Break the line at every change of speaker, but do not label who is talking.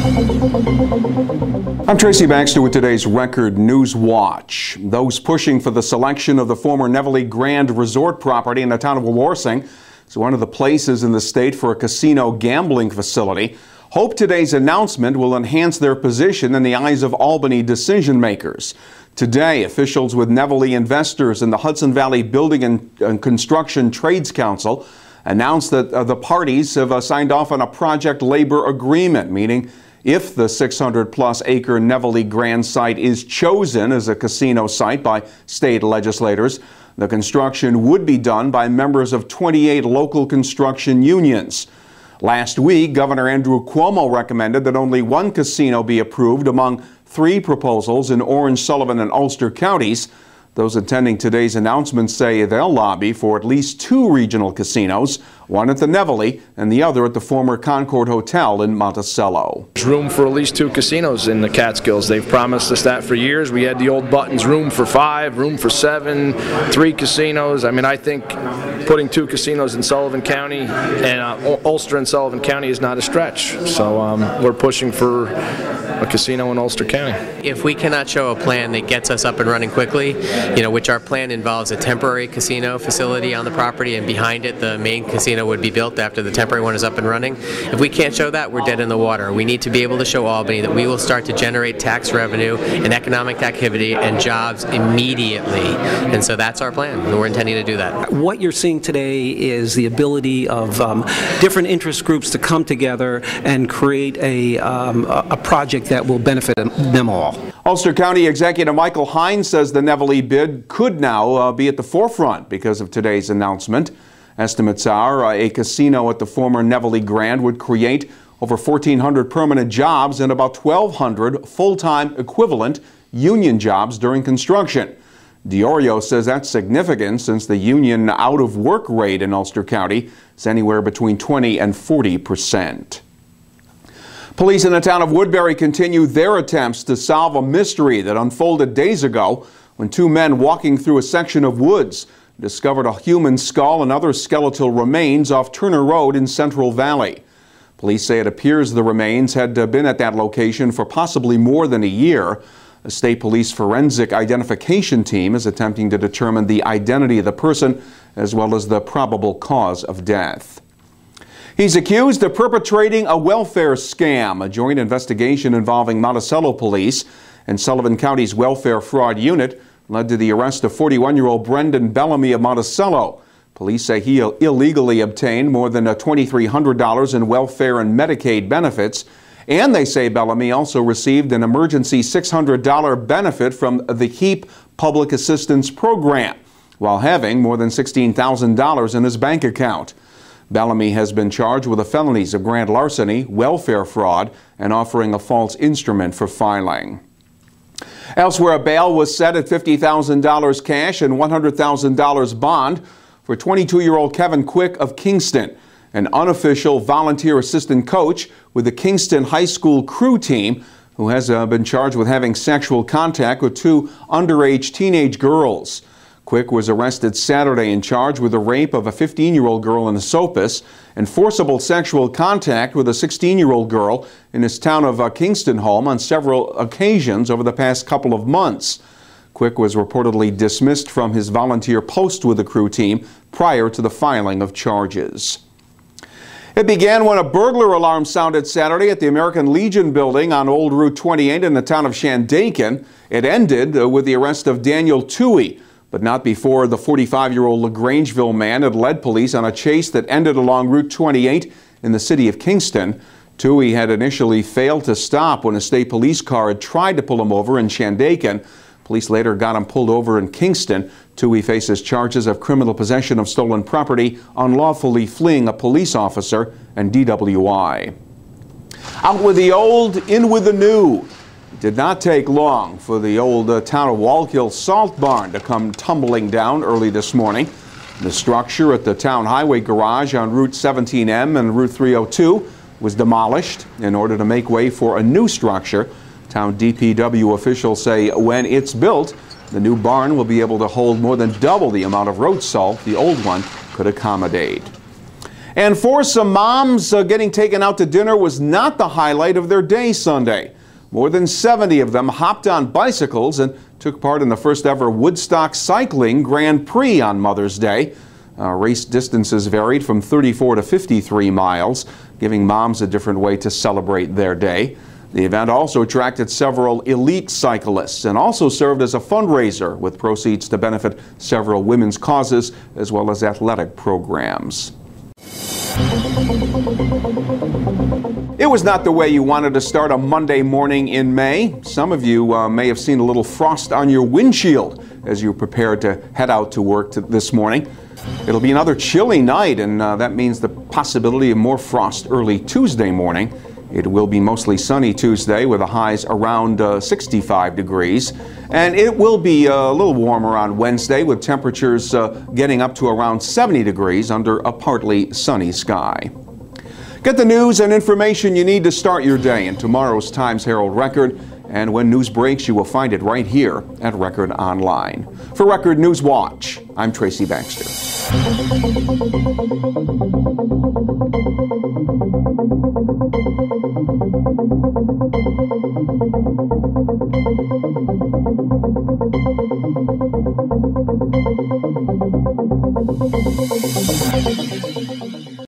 I'm Tracy Baxter with today's Record Newswatch. Those pushing for the selection of the former Nevele Grand Resort property in the town of Wawarsing is one of the places in the state for a casino gambling facility. Hope today's announcement will enhance their position in the eyes of Albany decision makers. Today, officials with Nevele Investors and the Hudson Valley Building and Construction Trades Council announced that the parties have signed off on a project labor agreement, meaning if the 600-plus acre Nevele Grand site is chosen as a casino site by state legislators, the construction would be done by members of 28 local construction unions. Last week, Governor Andrew Cuomo recommended that only one casino be approved among 3 proposals in Orange, Sullivan, and Ulster counties. Those attending today's announcement say they'll lobby for at least 2 regional casinos, one at the Nevele and the other at the former Concord Hotel in Monticello.
There's room for at least 2 casinos in the Catskills. They've promised us that for years. We had the old Buttons room for 5, room for 7, 3 casinos. I mean, I think putting 2 casinos in Sullivan County and Ulster and Sullivan County is not a stretch. So we're pushing for a casino in Ulster County.
If we cannot show a plan that gets us up and running quickly, which our plan involves a temporary casino facility on the property, and behind it the main casino would be built after the temporary one is up and running. If we can't show that, we're dead in the water. We need to be able to show Albany that we will start to generate tax revenue and economic activity and jobs immediately. And so that's our plan, and we're intending to do that.
What you're seeing today is the ability of different interest groups to come together and create a project that will benefit them all.
Ulster County Executive Michael Hines says the Nevele bid could now be at the forefront because of today's announcement. Estimates are a casino at the former Nevele Grand would create over 1,400 permanent jobs and about 1,200 full-time equivalent union jobs during construction. Diorio says that's significant since the union out-of-work rate in Ulster County is anywhere between 20 and 40%. Police in the town of Woodbury continue their attempts to solve a mystery that unfolded days ago when 2 men walking through a section of woods discovered a human skull and other skeletal remains off Turner Road in Central Valley. Police say it appears the remains had been at that location for possibly more than a year. A state police forensic identification team is attempting to determine the identity of the person as well as the probable cause of death. He's accused of perpetrating a welfare scam. A joint investigation involving Monticello Police and Sullivan County's Welfare Fraud Unit led to the arrest of 41-year-old Brendan Bellamy of Monticello. Police say he illegally obtained more than $2,300 in welfare and Medicaid benefits, and they say Bellamy also received an emergency $600 benefit from the HEAP Public Assistance Program, while having more than $16,000 in his bank account. Bellamy has been charged with the felonies of grand larceny, welfare fraud, and offering a false instrument for filing. Elsewhere, a bail was set at $50,000 cash and $100,000 bond for 22-year-old Kevin Quick of Kingston, an unofficial volunteer assistant coach with the Kingston High School crew team who has been charged with having sexual contact with 2 underage teenage girls. Quick was arrested Saturday and charged with the rape of a 15-year-old girl in Esopus and forcible sexual contact with a 16-year-old girl in his town of Kingston home on several occasions over the past couple of months. Quick was reportedly dismissed from his volunteer post with the crew team prior to the filing of charges. It began when a burglar alarm sounded Saturday at the American Legion building on Old Route 28 in the town of Shandaken. It ended with the arrest of Daniel Toohey, but not before the 45-year-old LaGrangeville man had led police on a chase that ended along Route 28 in the city of Kingston. Toohey had initially failed to stop when a state police car had tried to pull him over in Shandaken. Police later got him pulled over in Kingston. Toohey faces charges of criminal possession of stolen property, unlawfully fleeing a police officer, and DWI. Out with the old, in with the new. It did not take long for the old town of Wallkill salt barn to come tumbling down early this morning. The structure at the town highway garage on Route 17M and Route 302 was demolished in order to make way for a new structure. Town DPW officials say when it's built, the new barn will be able to hold more than double the amount of road salt the old one could accommodate. And for some moms, getting taken out to dinner was not the highlight of their day Sunday. More than 70 of them hopped on bicycles and took part in the first ever Woodstock Cycling Grand Prix on Mother's Day. Race distances varied from 34 to 53 miles, giving moms a different way to celebrate their day. The event also attracted several elite cyclists and also served as a fundraiser with proceeds to benefit several women's causes as well as athletic programs. It was not the way you wanted to start a Monday morning in May. Some of you may have seen a little frost on your windshield as you prepared to head out to work this morning. It'll be another chilly night, and that means the possibility of more frost early Tuesday morning. It will be mostly sunny Tuesday with the highs around 65 degrees. And it will be a little warmer on Wednesday with temperatures getting up to around 70 degrees under a partly sunny sky. Get the news and information you need to start your day in tomorrow's Times Herald Record. And when news breaks, you will find it right here at Record Online. For Record Newswatch, I'm Tracy Baxter.